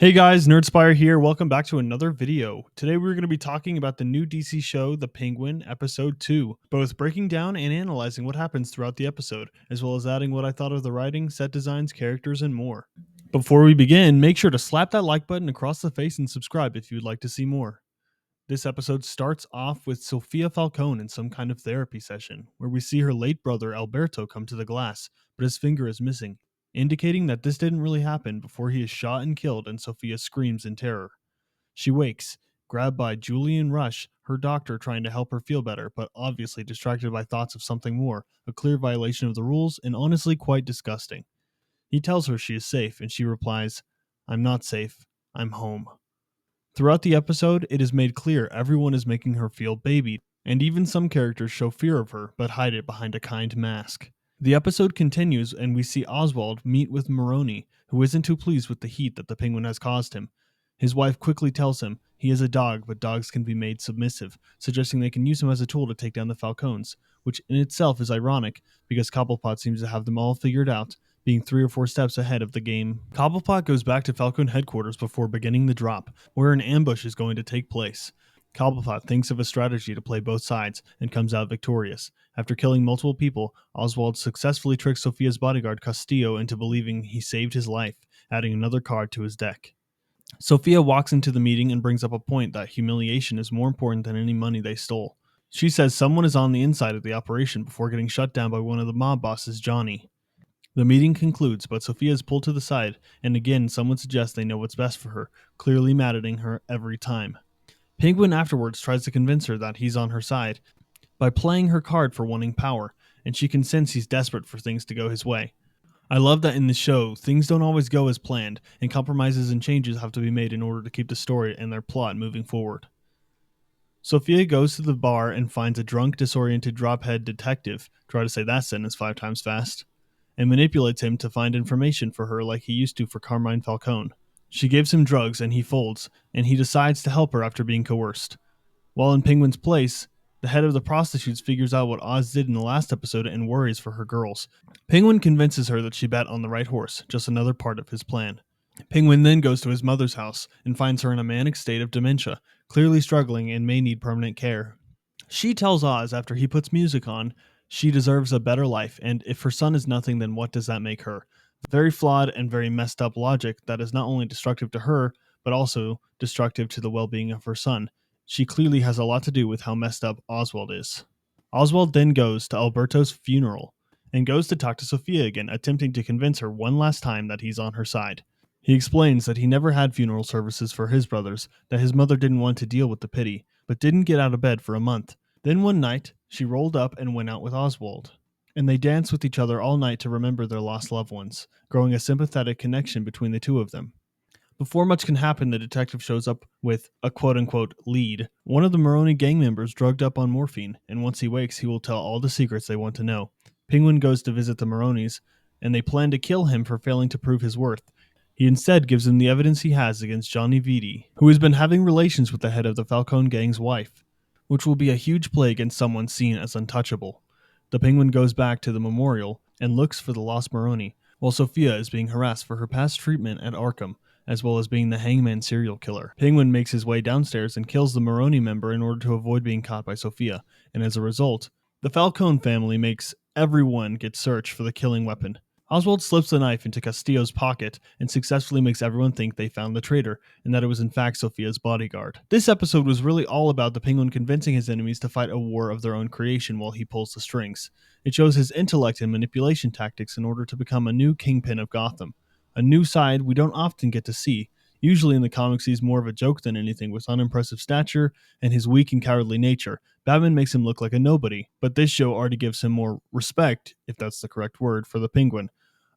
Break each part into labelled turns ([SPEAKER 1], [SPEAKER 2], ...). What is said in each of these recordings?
[SPEAKER 1] Hey guys, Nerdspire here. Welcome back to another video. Today we're going to be talking about the new DC show, The Penguin, Episode 2, both breaking down and analyzing what happens throughout the episode, as well as adding what I thought of the writing, set designs, characters, and more. Before we begin, make sure to slap that like button across the face and subscribe if you'd like to see more. This episode starts off with Sofia Falcone in some kind of therapy session, where we see her late brother Alberto come to the glass, but his finger is missing, indicating that this didn't really happen before he is shot and killed and Sofia screams in terror. She wakes, grabbed by Julian Rush, her doctor trying to help her feel better, but obviously distracted by thoughts of something more, a clear violation of the rules and honestly quite disgusting. He tells her she is safe, and she replies, "I'm not safe. I'm home." Throughout the episode, it is made clear everyone is making her feel babied, and even some characters show fear of her but hide it behind a kind mask. The episode continues, and we see Oswald meet with Maroni, who isn't too pleased with the heat that the penguin has caused him. His wife quickly tells him he is a dog, but dogs can be made submissive, suggesting they can use him as a tool to take down the Falcones, which in itself is ironic because Cobblepot seems to have them all figured out, being 3 or 4 steps ahead of the game. Cobblepot goes back to Falcone headquarters before beginning the drop, where an ambush is going to take place. Cobblepot thinks of a strategy to play both sides and comes out victorious. After killing multiple people, Oswald successfully tricks Sofia's bodyguard Castillo into believing he saved his life, adding another card to his deck. Sofia walks into the meeting and brings up a point that humiliation is more important than any money they stole. She says someone is on the inside of the operation before getting shut down by one of the mob bosses, Johnny. The meeting concludes, but Sofia is pulled to the side, and again someone suggests they know what's best for her, clearly maddening her every time. Penguin afterwards tries to convince her that he's on her side by playing her card for wanting power, and she can sense he's desperate for things to go his way. I love that in the show, things don't always go as planned, and compromises and changes have to be made in order to keep the story and their plot moving forward. Sofia goes to the bar and finds a drunk, disoriented drophead detective, try to say that sentence 5 times fast, and manipulates him to find information for her like he used to for Carmine Falcone. She gives him drugs and he folds, and he decides to help her after being coerced. While in Penguin's place, the head of the prostitutes figures out what Oz did in the last episode and worries for her girls. Penguin convinces her that she bet on the right horse, just another part of his plan. Penguin then goes to his mother's house and finds her in a manic state of dementia, clearly struggling and may need permanent care. She tells Oz after he puts music on, she deserves a better life, and if her son is nothing, then what does that make her? Very flawed and very messed up logic that is not only destructive to her, but also destructive to the well-being of her son. She clearly has a lot to do with how messed up Oswald is. Oswald then goes to Alberto's funeral, and goes to talk to Sofia again, attempting to convince her one last time that he's on her side. He explains that he never had funeral services for his brothers, that his mother didn't want to deal with the pity, but didn't get out of bed for a month. Then one night, she rolled up and went out with Oswald, and they danced with each other all night to remember their lost loved ones, growing a sympathetic connection between the two of them. Before much can happen, the detective shows up with a quote-unquote lead, one of the Maroni gang members drugged up on morphine, and once he wakes, he will tell all the secrets they want to know. Penguin goes to visit the Maronis, and they plan to kill him for failing to prove his worth. He instead gives them the evidence he has against Johnny Vitti, who has been having relations with the head of the Falcone gang's wife, which will be a huge play against someone seen as untouchable. The Penguin goes back to the memorial and looks for the lost Maroni, while Sofia is being harassed for her past treatment at Arkham, as well as being the hangman serial killer. Penguin makes his way downstairs and kills the Maroni member in order to avoid being caught by Sofia, and as a result, the Falcone family makes everyone get searched for the killing weapon. Oswald slips the knife into Castillo's pocket and successfully makes everyone think they found the traitor, and that it was in fact Sofia's bodyguard. This episode was really all about the Penguin convincing his enemies to fight a war of their own creation while he pulls the strings. It shows his intellect and manipulation tactics in order to become a new kingpin of Gotham. A new side we don't often get to see. Usually in the comics he's more of a joke than anything, with unimpressive stature and his weak and cowardly nature. Batman makes him look like a nobody, but this show already gives him more respect, if that's the correct word, for the Penguin.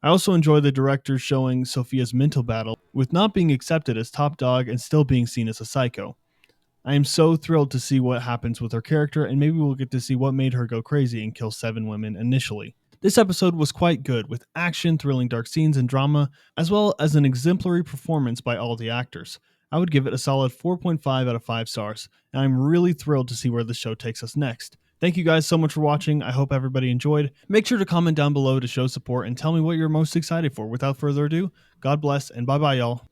[SPEAKER 1] I also enjoy the director showing Sofia's mental battle with not being accepted as top dog and still being seen as a psycho. I am so thrilled to see what happens with her character, and maybe we'll get to see what made her go crazy and kill 7 women initially. This episode was quite good, with action, thrilling dark scenes, and drama, as well as an exemplary performance by all the actors. I would give it a solid 4.5 out of 5 stars, and I'm really thrilled to see where the show takes us next. Thank you guys so much for watching. I hope everybody enjoyed. Make sure to comment down below to show support and tell me what you're most excited for. Without further ado, God bless and bye-bye, y'all.